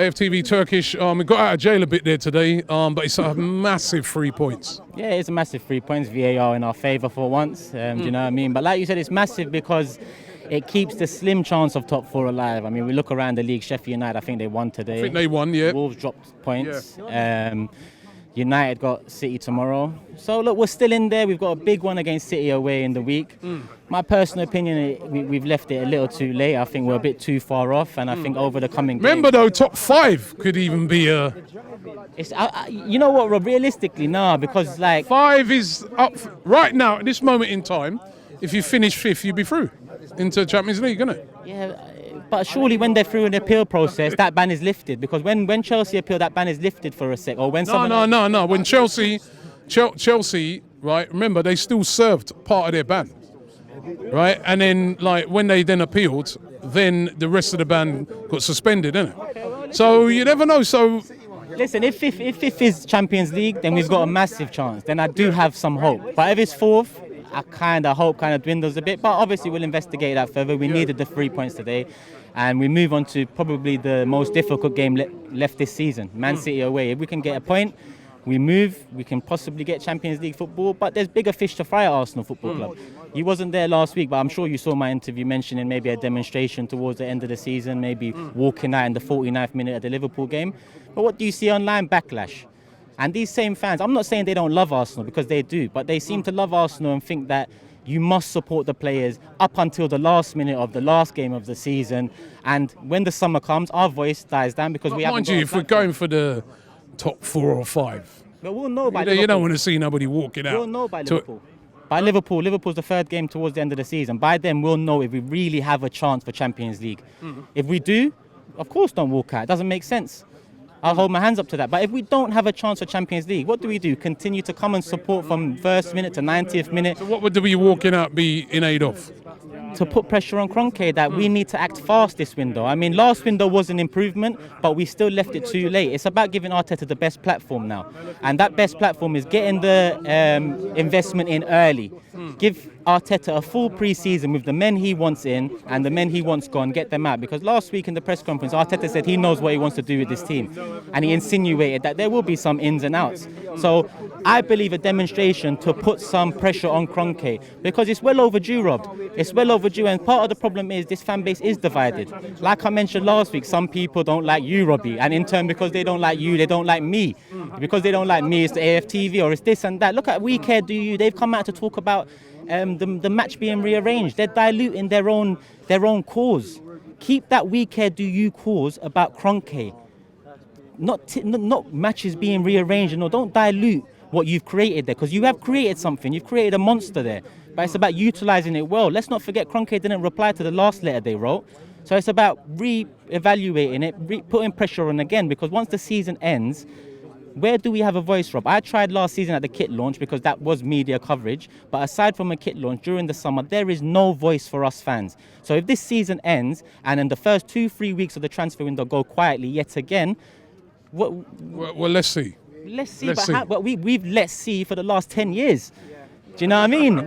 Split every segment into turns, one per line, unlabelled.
AFTV Turkish, we got out of jail a bit there today, but it's a massive 3 points.
Yeah, it's a massive 3 points. VAR in our favour for once. Do you know what I mean? But like you said, it's massive because it keeps the slim chance of top four alive. I mean, we look around the league. Sheffield United, I think they won today.
I think they won, yeah.
Wolves dropped points. Yeah. United got City tomorrow. So look, we're still in there. We've got a big one against City away in the week. My personal opinion, we've left it a little too late. I think we're a bit too far off, and I think over the coming
Remember though, top 5 could even be a...
you know what, Rob, realistically, nah, because like...
5 is up right now, at this moment in time. If you finish 5th, you'd be through into Champions League, isn't it?
Yeah, but surely when they're through an appeal process, that ban is lifted. Because when Chelsea appeal, that ban is lifted for a sec. Or when
No. When Chelsea, right, remember, they still served part of their ban. Right, and then like when they then appealed, then the rest of the ban got suspended, didn't it? So you never know. So
listen, if fifth is Champions League, then we've got a massive chance. Then I do have some hope. But if it's 4th, I kind of hope dwindles a bit. But obviously we'll investigate that further. We needed the 3 points today, and we move on to probably the most difficult game left this season, Man City away. If we can get a point, we move, we can possibly get Champions League football, but there's bigger fish to fry at Arsenal Football Club. You wasn't there last week, but I'm sure you saw my interview mentioning maybe a demonstration towards the end of the season, maybe walking out in the 49th minute of the Liverpool game. But what do you see online? Backlash. And these same fans, I'm not saying they don't love Arsenal, because they do, but they seem to love Arsenal and think that you must support the players up until the last minute of the last game of the season. And when the summer comes, our voice dies down because we haven't.
Mind you, if we're going for the top 4 or 5,
but we'll know by Liverpool.
You don't want to see nobody walking out.
We'll know by Liverpool. By Liverpool, Liverpool's the 3rd game towards the end of the season. By then, we'll know if we really have a chance for Champions League. If we do, of course, don't walk out. It doesn't make sense. I'll hold my hands up to that. But if we don't have a chance for Champions League, what do? Continue to come and support from 1st minute to 90th minute?
So what would we walking out be in aid of?
To put pressure on Kroenke that we need to act fast this window. I mean, last window was an improvement, but we still left it too late. It's about giving Arteta the best platform now. And that best platform is getting the investment in early. Give Arteta a full pre-season with the men he wants in and the men he wants gone, get them out. Because last week in the press conference, Arteta said he knows what he wants to do with this team. And he insinuated that there will be some ins and outs. So I believe a demonstration to put some pressure on Kroenke, because it's well overdue, Rob. It's well overdue, and part of the problem is this fan base is divided. Like I mentioned last week, some people don't like you, Robbie, and in turn, because they don't like you, they don't like me. Because they don't like me, it's the AFTV or it's this and that. Look at We Care Do You. They've come out to talk about the match being rearranged. They're diluting their own cause. Keep that We Care Do You cause about Kroenke. Not matches being rearranged. No, don't dilute what you've created there, because you have created something. You've created a monster there, but it's about utilising it well. Let's not forget Kroenke didn't reply to the last letter they wrote, so it's about re-evaluating it, putting pressure on again, because once the season ends, where do we have a voice, Rob? I tried last season at the kit launch because that was media coverage, but aside from a kit launch during the summer, there is no voice for us fans. So if this season ends and in the first 2-3 weeks of the transfer window go quietly yet again,
well, let's see.
Let's see, but we've let's see for the last 10 years. Do you know what I mean?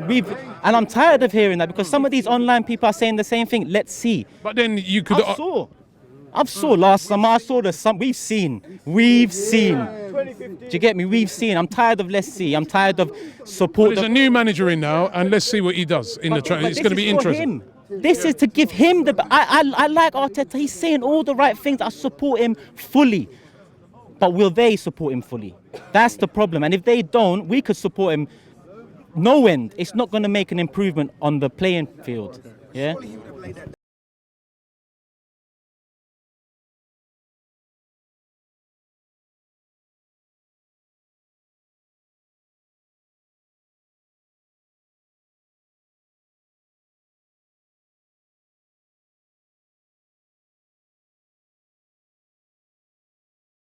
And I'm tired of hearing that, because some of these online people are saying the same thing. Let's see.
But then you could.
I saw last summer. I saw we've seen. Do you get me? We've seen. I'm tired of let's see. I'm tired of support.
Well, there's a new manager in now, and let's see what he does in the transfer. It's going to be interesting.
This is to give him the. I like Arteta. He's saying all the right things. I support him fully. But will they support him fully? That's the problem. And if they don't, we could support him no end. It's not going to make an improvement on the playing field. Yeah.